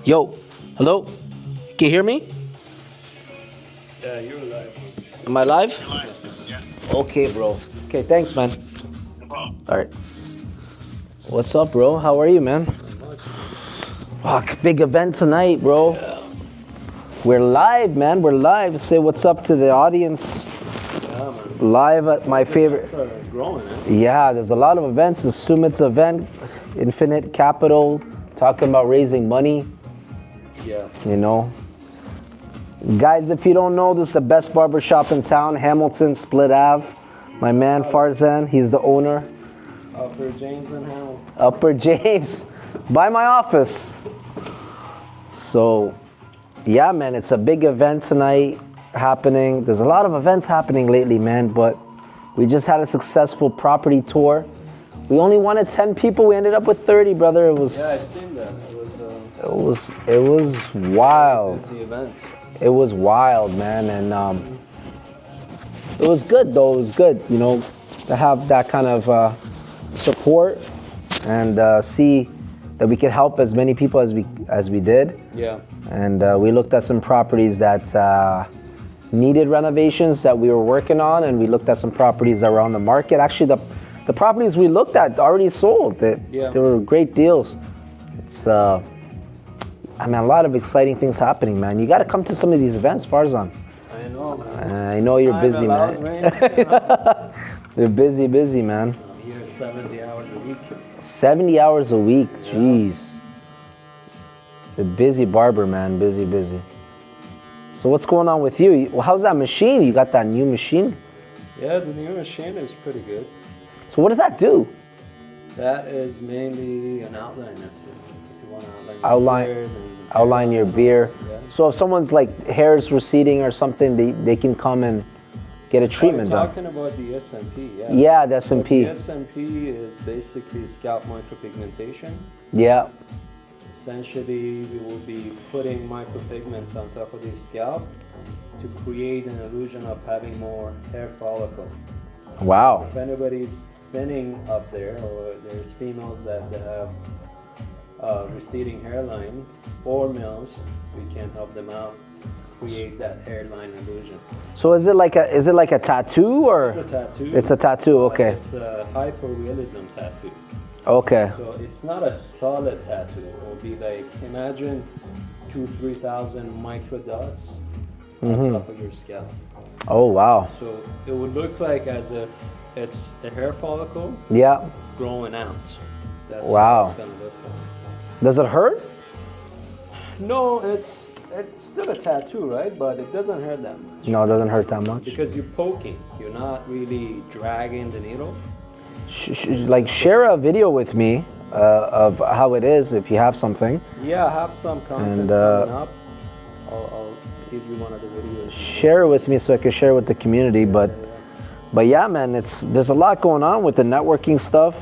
Yo, hello? Can you hear me? Yeah, you're live. Am I live? You're live. Yeah. Okay, bro. Okay, thanks, man. No problem. All right. What's up, bro? How are you, man? Fuck, big event tonight, bro. Yeah. We're live, man. We're live. Say what's up to the audience. Yeah, man. Live at my favorite. Events are growing, eh? Yeah, there's a lot of events. The Summit's event, Infinite Capital, talking about raising money. Yeah. You know. Guys, if you don't know, this is the best barbershop in town, Hamilton, Split Ave. My man Farzan, he's the owner. Upper James and Hamilton. Upper James, by my office. So, yeah, man, it's a big event tonight happening. There's a lot of events happening lately, man, but we just had a successful property tour. We only wanted 10 people. We ended up with 30, brother. It was, Yeah, I've seen that. it was wild. Busy event. It was wild, man, and it was good though. It was good, you know, to have that kind of support and see that we could help as many people as we did. Yeah. And we looked at some properties that needed renovations that we were working on, and we looked at some properties that were on the market. Actually, the properties we looked at already sold. They were great deals. It's I mean, a lot of exciting things happening, man. You got to come to some of these events, Farzan. I know, man. I know you're busy, man. They're busy, man. I'm here 70 hours a week. 70 hours a week, jeez. The busy barber, man, busy. So what's going on with you? Well, how's that machine? You got that new machine? Yeah, the new machine is pretty good. So what does that do? That is mainly an outline. That's it. If you want to outline your beard. Yeah. So if someone's like hair's receding or something, they can come and get a treatment You're done. talking about the SMP, yeah. Yeah, the SMP. The SMP is basically scalp micropigmentation. Yeah. Essentially, we will be putting micropigments on top of the scalp to create an illusion of having more hair follicle. Wow. If anybody's thinning up there, or there's females that have receding hairline, or males, we can help them out create that hairline illusion. So is it like a tattoo or? It's a tattoo. It's a tattoo, okay. It's a hyperrealism tattoo. Okay. So it's not a solid tattoo. It will be like, imagine 2,000-3,000 micro dots on top of your scalp. Oh, wow. So it would look like as if it's a hair follicle growing out. That's wow. what it's gonna look like. Does it hurt? No, it's still a tattoo, right? But it doesn't hurt that much. No, it doesn't hurt that much. Because you're poking. You're not really dragging the needle. Like share a video with me of how it is if you have something. Yeah, I have some content coming up. I'll give you one of the videos. Share it with me so I can share it with the community. But yeah, man, there's a lot going on with the networking stuff.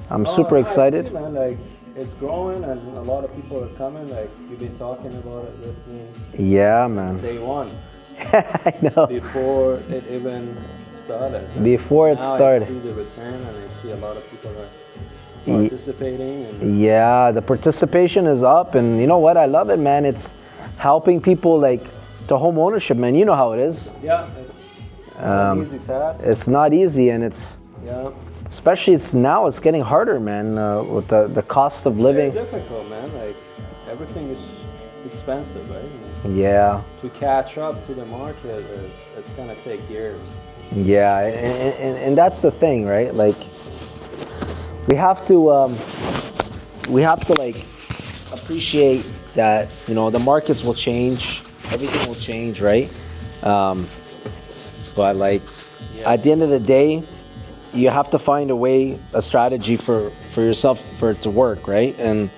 I'm super excited. Man, like, it's growing and a lot of people are coming. Like, you've been talking about it with me. Yeah, man. Day one. I know. Before it even started. Before it started. I see the return and I see a lot of people are participating. And yeah, the participation is up, and you know what? I love it, man. It's helping people like to home ownership, man. You know how it is. Yeah, it's not an easy task. It's not easy, and it's especially it's getting harder, man. With the cost of living. It's very difficult, man. Like everything is expensive, right? Yeah. To catch up to the market, it's gonna take years. Yeah, and that's the thing, right? Like we have to like appreciate that, you know, the markets will change, everything will change, right? But like at the end of the day, you have to find a way, a strategy for yourself for it to work, right? And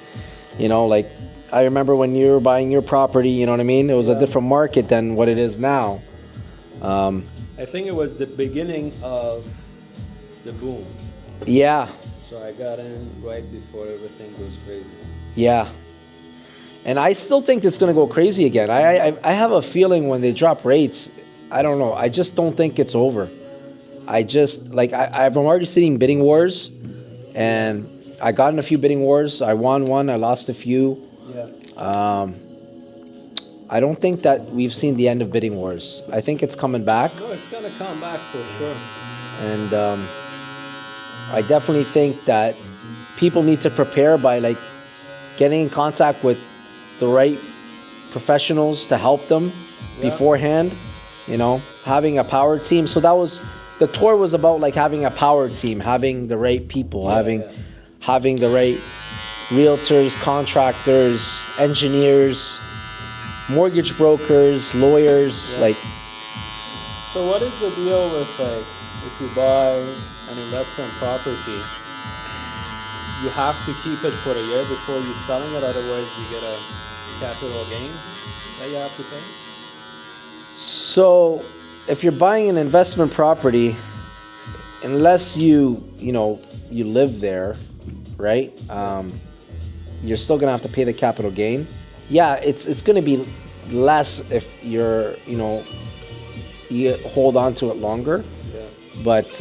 you know, like I remember when you were buying your property, you know what I mean? It was a different market than what it is now. I think it was the beginning of the boom. Yeah. So I got in right before everything goes crazy. Yeah. And I still think it's going to go crazy again. I have a feeling when they drop rates, I don't know. I just don't think it's over. I'm already seeing bidding wars, and I got in a few bidding wars. I won one, I lost a few. Yeah. I don't think that we've seen the end of bidding wars. I think it's coming back. No, it's gonna come back for sure. And I definitely think that people need to prepare by like getting in contact with the right professionals to help them beforehand, you know, having a power team. So that was, the tour was about like having a power team, having the right people, having the right realtors, contractors, engineers, mortgage brokers, lawyers, like. So what is the deal with like if you buy an investment property, you have to keep it for a year before you're selling it, otherwise you get a capital gain that you have to pay? So if you're buying an investment property, unless you live there, right? You're still gonna have to pay the capital gain. Yeah, it's gonna be less if you hold on to it longer. Yeah. But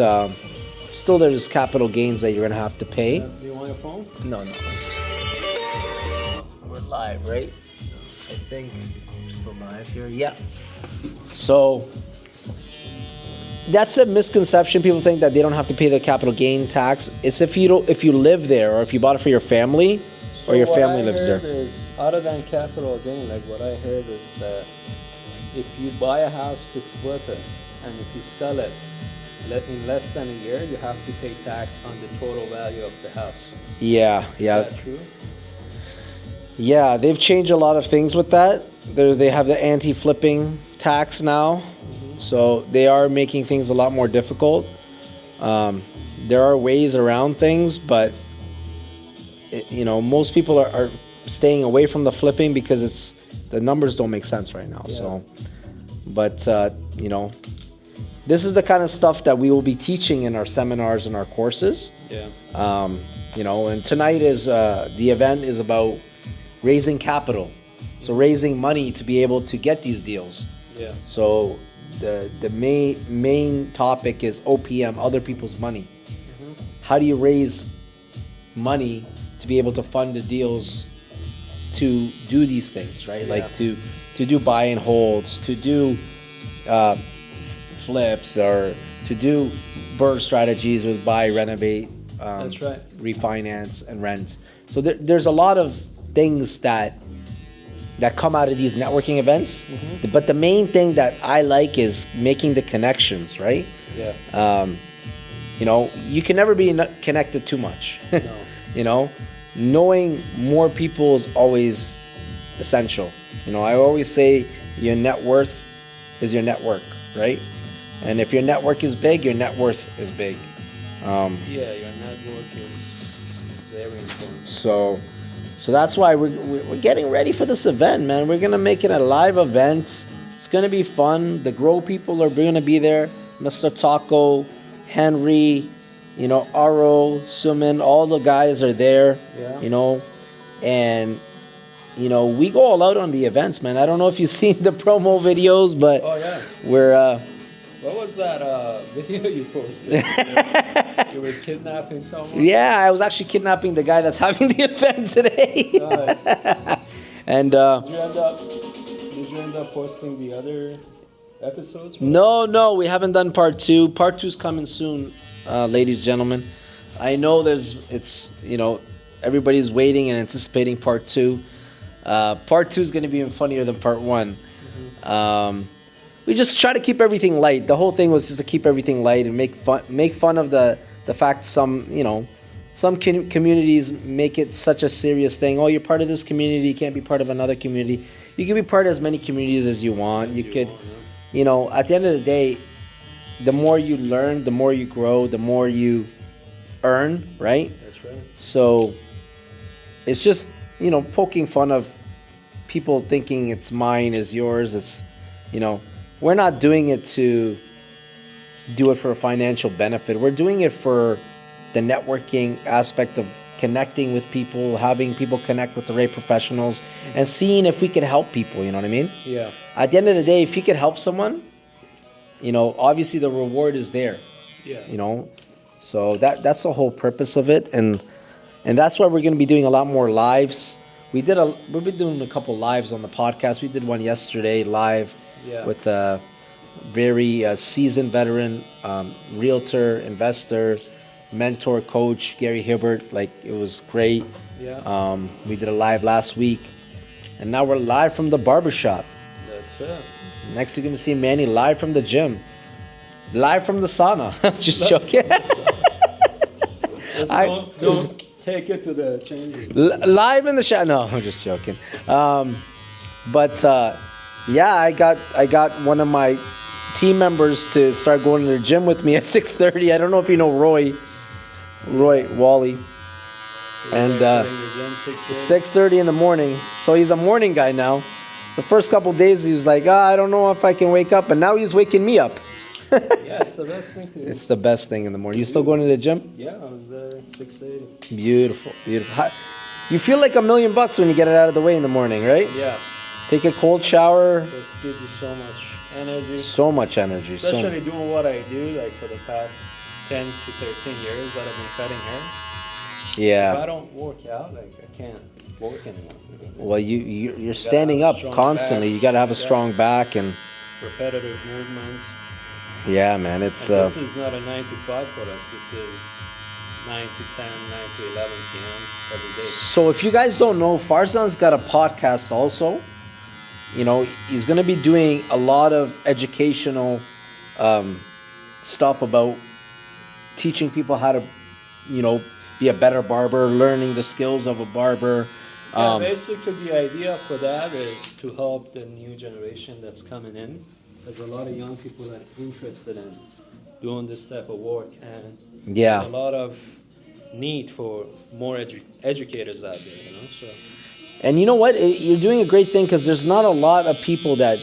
still there's capital gains that you're gonna have to pay. Do you want your phone? No. We're live, right? I think we're still live here. Yeah. So that's a misconception. People think that they don't have to pay the capital gain tax. It's if you live there, or if you bought it for your family, or your family lives there. Is, other than capital gain, like what I heard is that if you buy a house to flip it, and if you sell it in less than a year, you have to pay tax on the total value of the house. Yeah. Is that true? Yeah, they've changed a lot of things with that. They have the anti-flipping tax now, so they are making things a lot more difficult. There are ways around things, but most people are staying away from the flipping because the numbers don't make sense right now. Yeah. So, but this is the kind of stuff that we will be teaching in our seminars and our courses. Yeah. And tonight is the event is about raising capital, so raising money to be able to get these deals. Yeah. So the main topic is OPM, other people's money. How do you raise money to be able to fund the deals to do these things, right? Yeah. Like to do buy and holds, to do flips, or to do BRRRR strategies with buy, renovate, that's right, refinance, and rent. So there's a lot of things that come out of these networking events. But the main thing that I like is making the connections, right? Yeah. You can never be connected too much. No. Knowing more people is always essential. I always say your net worth is your network, right? And if your network is big, your net worth is big. Your network is very important. So that's why we're getting ready for this event, man. We're gonna make it a live event. It's gonna be fun. The Grow people are gonna be there. Mr. Taco, Henry, Aro, Suman, all the guys are there. Yeah. And we go all out on the events, man. I don't know if you've seen the promo videos, but we're what was that video you posted? You were kidnapping someone? Yeah, I was actually kidnapping the guy that's having the event today. Nice. And did you end up posting the other episodes? No, we haven't done part 2. Part 2's coming soon, ladies and gentlemen. I know everybody's waiting and anticipating part 2. Part 2 is going to be even funnier than part 1. We just try to keep everything light. The whole thing was just to keep everything light and make fun of the fact some communities make it such a serious thing. Oh, you're part of this community, you can't be part of another community. You can be part of as many communities as you want. You could, at the end of the day, the more you learn, the more you grow, the more you earn, right? That's right. So it's just, poking fun of people thinking it's mine, is yours. It's, we're not doing it to do it for a financial benefit. We're doing it for the networking aspect of connecting with people, having people connect with the right professionals, and seeing if we can help people, you know what I mean? Yeah. At the end of the day, if you could help someone, obviously the reward is there. Yeah. So that's the whole purpose of it, and that's why we're going to be doing a lot more lives. we've been doing a couple lives on the podcast. We did one yesterday live with a very seasoned veteran, realtor, investor, mentor, coach, Gary Hibbert. Like, it was great. Yeah. We did a live last week, and now we're live from the barbershop. That's it. Next, you're gonna see Manny live from the gym, live from the sauna. Just joking. Don't take it to the changing. Live in the shower. No, I'm just joking. But I got one of my team members to start going to the gym with me at 6:30. I don't know if you know Roy Wally. And 6:30 in the morning. So he's a morning guy now. The first couple days he was like, I don't know if I can wake up, and now he's waking me up. Yeah, it's the best thing to do. It's the best thing in the morning. You still going to the gym? Yeah, I was there 6:30. Beautiful. You feel like $1,000,000 when you get it out of the way in the morning, right? Yeah. Take a cold shower. It gives you so much energy. So much energy. Especially doing what I do, like for the past 10 to 13 years that I've been cutting hair. Yeah. If I don't work out, like I can't work anymore. Well, you're standing up constantly. You got to have a strong back and repetitive movements. Yeah, man, it's this is not a 9 to 5 for us. This is 9 to 10, 9 to 11 p.m. every day. So if you guys don't know, Farzan's got a podcast also. You know, he's going to be doing a lot of educational stuff about teaching people how to, you know, be a better barber, learning the skills of a barber. Basically the idea for that is to help the new generation that's coming in. There's a lot of young people that are interested in doing this type of work, and there's a lot of need for more educators out there, you know. So. And you know what? You're doing a great thing, because there's not a lot of people that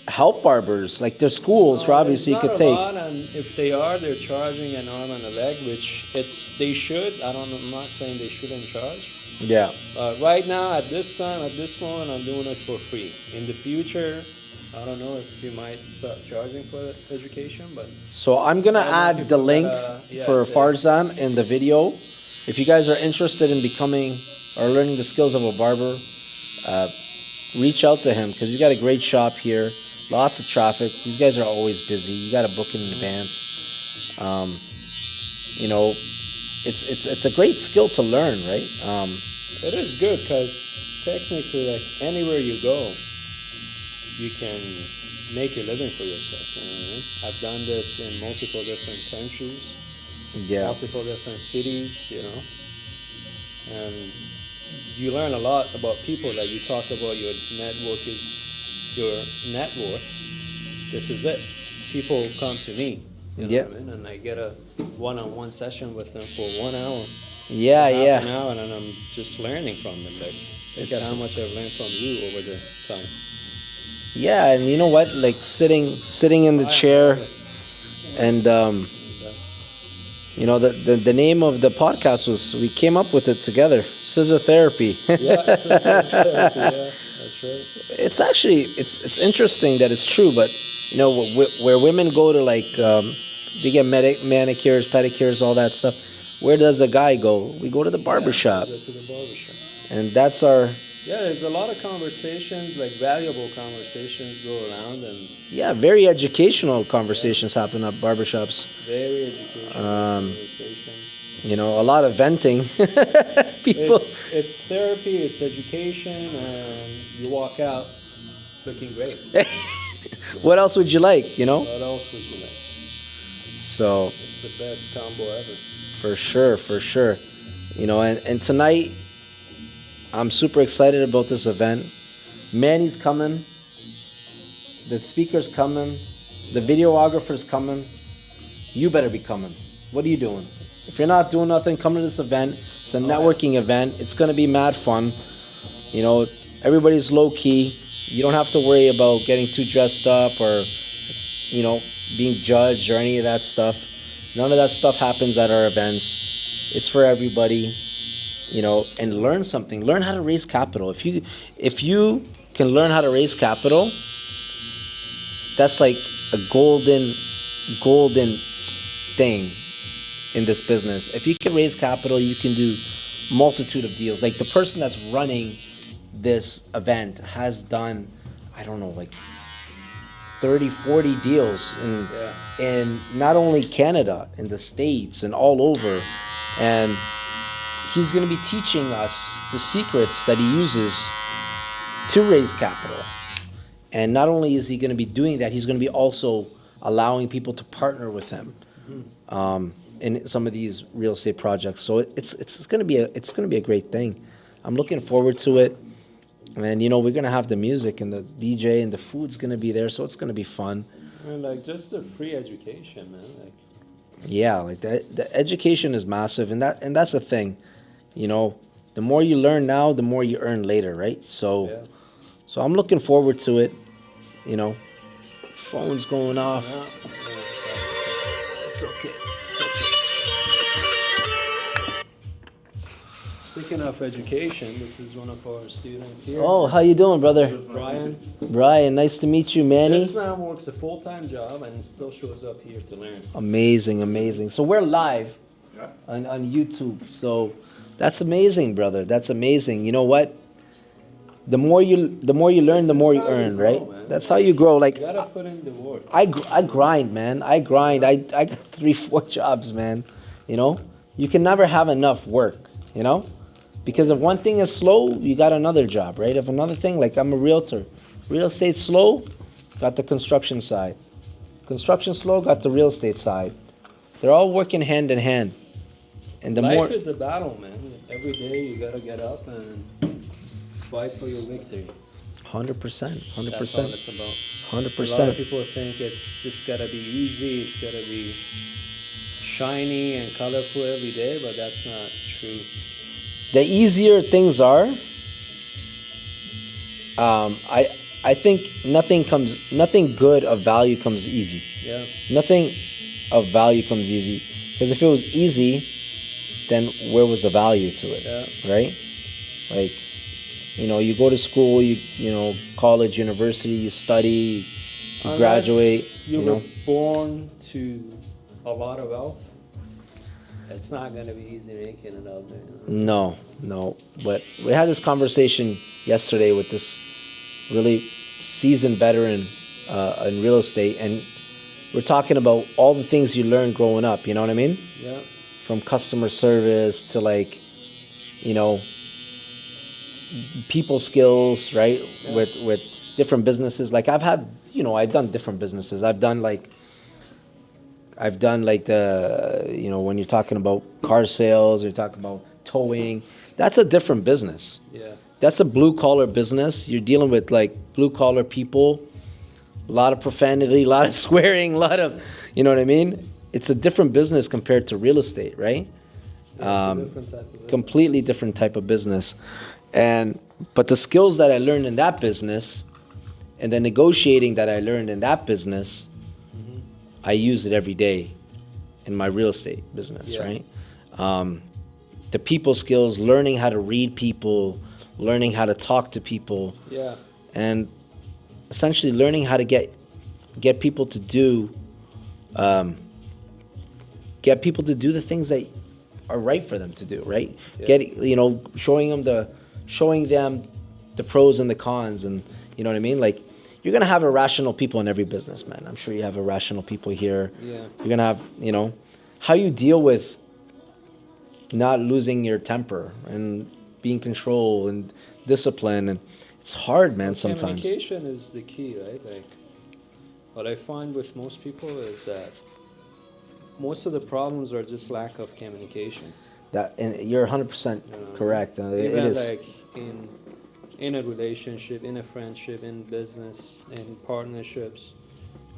help barbers. Like, there's schools, obviously you could take. Not a lot, and if they are, they're charging an arm and a leg, which they should. I'm not saying they shouldn't charge. Yeah. Right now, at this time, at this moment, I'm doing it for free. In the future, I don't know if you might start charging for education, but... So I'm going to add the link for Farzan in the video. If you guys are interested in becoming or learning the skills of a barber, reach out to him, because he's got a great shop here. Lots of traffic. These guys are always busy. You got to book in advance. You know, it's a great skill to learn, right? It is good, because technically, like, anywhere you go, you can make a living for yourself. You know what I mean? I've done this in multiple different countries, multiple different cities, you know, and you learn a lot about people. That you talk about your network is your net worth. This is it. People come to me, you know what I mean? And I get a one-on-one session with them for 1 hour. Half an hour, and I'm just learning from them. Like, look at how much I've learned from you over the time. Yeah, and you know what? Like, sitting in the chair, and you know, the name of the podcast was, we came up with it together, Scissor Therapy. Yeah, Scissor Therapy. Yeah, that's right. It's actually it's interesting that it's true, but you know, where women go to, like, they get manicures, pedicures, all that stuff. Where does a guy go? We go to the barbershop. Yeah, we go to the barbershop. And that's our... Yeah, there's a lot of conversations, like valuable conversations go around, and very educational conversations happen at barbershops. Very educational conversations. You know, a lot of venting. People. It's therapy, it's education, and you walk out looking great. What else would you like? You know. What else would you like? So. It's the best combo ever. For sure. You know, and tonight, I'm super excited about this event. Manny's coming. The speaker's coming. The videographer's coming. You better be coming. What are you doing? If you're not doing nothing, come to this event. It's a networking event. It's going to be mad fun. You know, everybody's low key. You don't have to worry about getting too dressed up or, you know, being judged or any of that stuff. None of that stuff happens at our events. It's for everybody. You know, and learn something. Learn how to raise capital. If you can learn how to raise capital, that's like a golden thing in this business. If you can raise capital, you can do multitude of deals. Like the person that's running this event has done, I don't know, like 30, 40 deals in not only Canada, in the States and all over. And he's going to be teaching us the secrets that he uses to raise capital. And not only is he going to be doing that, he's going to be also allowing people to partner with him in some of these real estate projects. So it's going to be a great thing. I'm looking forward to it. And we're going to have the music and the DJ and the food's going to be there, so it's going to be fun. And like just the free education, man. Like yeah, like the education is massive, and that's the thing. The more you learn now, the more you earn later, right? So I'm looking forward to it. Phone's going off. It's okay. Speaking of education, this is one of our students here. Oh, how you doing, brother? Brian. Brian, nice to meet you, Manny. This man works a full-time job and still shows up here to learn. Amazing. So we're live on YouTube. So that's amazing, brother. That's amazing. You know what? The more you learn, the more you earn, right? Man. That's how you grow. Like you gotta put in the work. I grind, man. I grind. I got 3-4 jobs, man. You can never have enough work. Because if one thing is slow, you got another job, right? If another thing, like I'm a realtor, real estate slow, got the construction side. Construction slow, got the real estate side. They're all working hand in hand. And Life is a battle, man. Every day you gotta get up and fight for your victory. 100%. That's all it's about. 100%. A lot of people think it's just gotta be easy, it's gotta be shiny and colorful every day, but that's not true. The easier things are, I think nothing good of value comes easy. Yeah. Nothing of value comes easy. Because if it was easy, then where was the value to it? Yeah. Right? Like, you go to school, college, university, you study, you graduate. You were born to a lot of wealth. It's not going to be easy making it out there. No. But we had this conversation yesterday with this really seasoned veteran in real estate, and we're talking about all the things you learned growing up, you know what I mean? Yeah. From customer service to people skills, right? Yeah. With different businesses. Like I've done different businesses. I've done like the, when you're talking about car sales, you're talking about towing, that's a different business. Yeah. That's a blue collar business. You're dealing with like blue collar people, a lot of profanity, a lot of swearing, a lot of, you know what I mean? It's a different business compared to real estate, right? Yeah, it's a different type of business. Completely different type of business. But the skills that I learned in that business and the negotiating that I learned in that business, I use it every day in my real estate business, right? The people skills, learning how to read people, learning how to talk to people, and essentially learning how to get people to do the things that are right for them to do, right? Showing them the pros and the cons, and you know what I mean? Like, you're going to have irrational people in every business, man. I'm sure you have irrational people here. Yeah. You're going to have, how you deal with not losing your temper and being control and discipline. And it's hard, man, sometimes. Communication is the key, right? Like, what I find with most people is that most of the problems are just lack of communication. And you're 100% correct. It is. Like in a relationship, in a friendship, in business, in partnerships,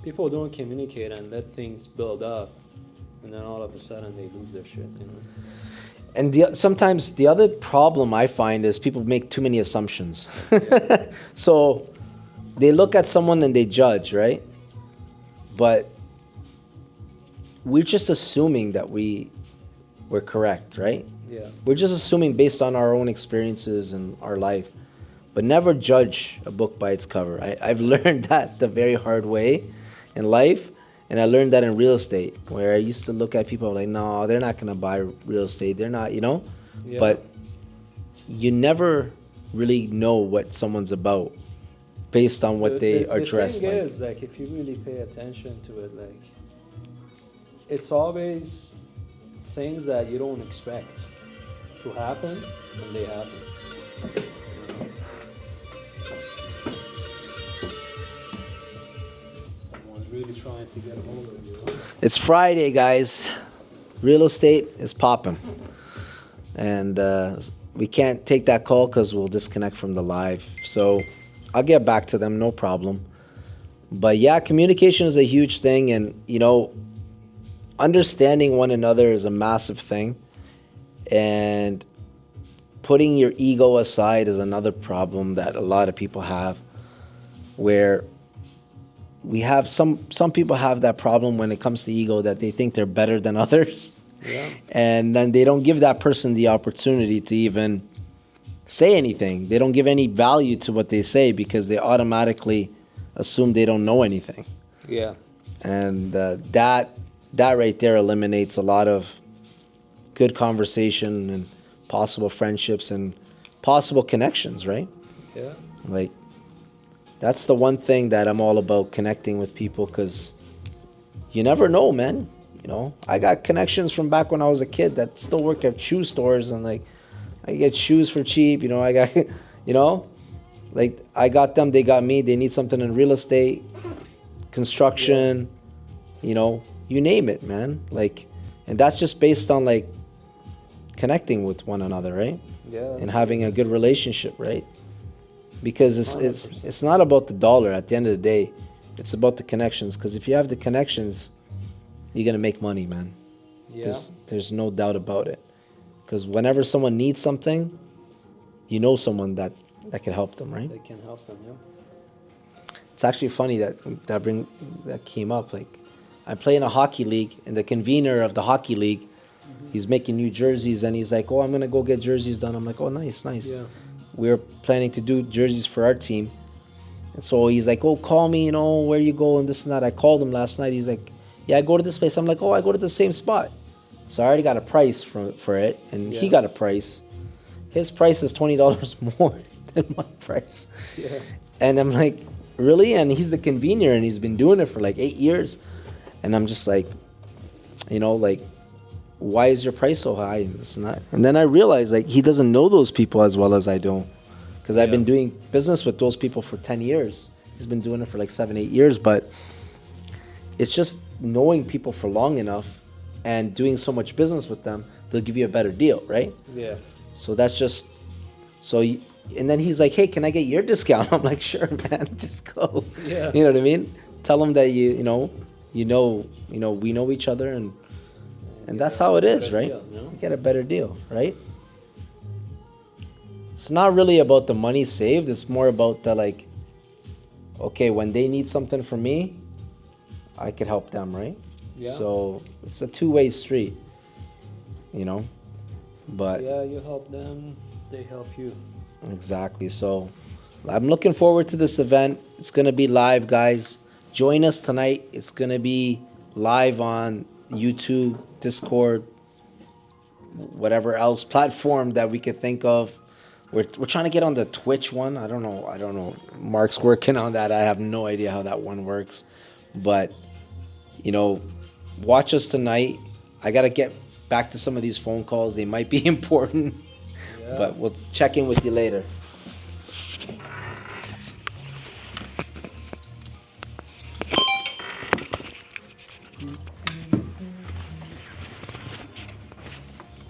people don't communicate and let things build up, and then all of a sudden they lose their shit. And sometimes the other problem I find is people make too many assumptions. So they look at someone and they judge, right? But we're just assuming that we're correct, right? Yeah. We're just assuming based on our own experiences and our life. But never judge a book by its cover. I've learned that the very hard way in life, and I learned that in real estate, where I used to look at people like, no, they're not going to buy real estate. They're not, Yeah. But you never really know what someone's about based on what they are dressed like. The like. thing is, like, if you really pay attention to it, like, it's always things that you don't expect to happen, and they happen. Someone's really trying to get a hold of you. It's Friday, guys. Real estate is popping. And we can't take that call because we'll disconnect from the live. So I'll get back to them, no problem. But yeah, communication is a huge thing. And, you know, understanding one another is a massive thing. And putting your ego aside is another problem that a lot of people have, where we have some people have that problem when it comes to ego, that they think they're better than others. Yeah. And then they don't give that person the opportunity to even say anything. They don't give any value to what they say because they automatically assume they don't know anything. Yeah. And that right there eliminates a lot of good conversation and possible friendships and possible connections, right? Yeah. Like, that's the one thing that I'm all about, connecting with people, because you never know, man. You know, I got connections from back when I was a kid that still work at shoe stores, and like, I get shoes for cheap. You know, I got, you know, like, I got them, they got me. They need something in real estate, construction, you know, you name it, man. Like, and that's just based on like connecting with one another, right? Yeah. And having a good relationship, right? Because it's not about the dollar at the end of the day. It's about the connections. Because if you have the connections, you're gonna make money, man. Yeah. There's no doubt about it. Because whenever someone needs something, you know someone that can help them, right? They can help them, yeah. It's actually funny that came up. Like, I play in a hockey league, and the convener of the hockey league, he's making new jerseys, and he's like, "Oh, I'm gonna go get jerseys done." I'm like, "Oh, nice." Yeah. We're planning to do jerseys for our team, and so he's like, "Oh, call me, you know, where you go and this and that." I called him last night. He's like, "Yeah, I go to this place." I'm like, "Oh, I go to the same spot." So I already got a price for it, and he got a price. His price is $20 more than my price. Yeah. And I'm like, "Really?" And he's the convener, and he's been doing it for like 8 years. And I'm just like, you know, like, why is your price so high? And this and that. And then I realized, like, he doesn't know those people as well as I do, because I've been doing business with those people for 10 years. He's been doing it for like 7, 8 years. But it's just knowing people for long enough and doing so much business with them, they'll give you a better deal, right? Yeah. So that's just, and then he's like, "Hey, can I get your discount?" I'm like, "Sure, man, just go." Yeah. You know what I mean? Tell them that we know each other, and that's how it is, right? Deal, you know? You get a better deal, right? It's not really about the money saved. It's more about the, like, okay, when they need something from me, I could help them, right? Yeah. So it's a two-way street, you know? But Yeah, you help them, they help you. exactly. So I'm looking forward to this event. It's going to be live, guys. Join us tonight. It's going to be live on YouTube, Discord, whatever else platform that we could think of. We're trying to get on the Twitch one. I don't know. Mark's working on that. I have no idea how that one works. But, you know, watch us tonight. I got to get back to some of these phone calls. They might be important. Yeah. But we'll check in with you later.